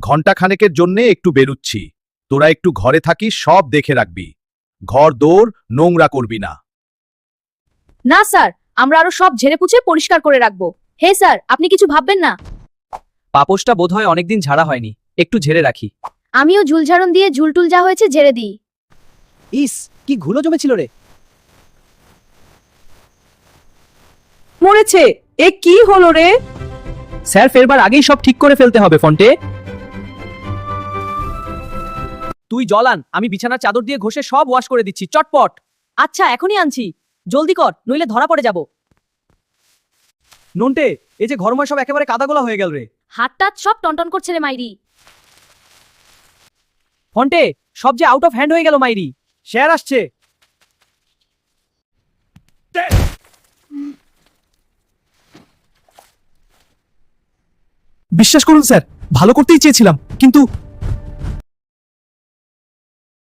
ঘন্টা খানেকের জন্যে একটু বেরুচ্ছি। তোরা একটু ঘরে থাকিস, সব দেখে রাখবি। ঘর দৌড় নোংরা করবি না। না স্যার, আমরা আরো সব ঝেড়ে পুছে পরিষ্কার করে রাখবো। হে স্যার, আপনি কিছু ভাববেন না। পাপোশটা বোধহয় অনেকদিন ঝাড়া হয়নি, একটু ঝেড়ে রাখি। আমিও ঝুলঝাড়ন দিয়ে ঝুলটুল যা হয়েছে ঝেড়ে দিই। ইস, কি ঘুলো জমেছিল রে। মরেছে। এ কি হলো রে? স্যার, ফেরবার আগেই সব ঠিক করে ফেলতে হবে ফন্টে। তুই জলান, আমি বিছানার চাদর দিয়ে ঘষে সব ওয়াশ করে দিচ্ছি, চটপট। আচ্ছা, এখনই আনছি। জলদি কর, নইলে ধরা পড়ে যাব। নন্টে, এই যে ঘরময় সব একেবারে কাদাগোলা হয়ে গেল রে। হাত টাত সব টনটন করছে রে মাইরি। ফন্টে, সব যে আউট অফ হ্যান্ড হয়ে গেল মাইরি। স্যার আসছে। বিশ্বাস করুন স্যার, ভালো করতেই চেয়েছিলাম, কিন্তু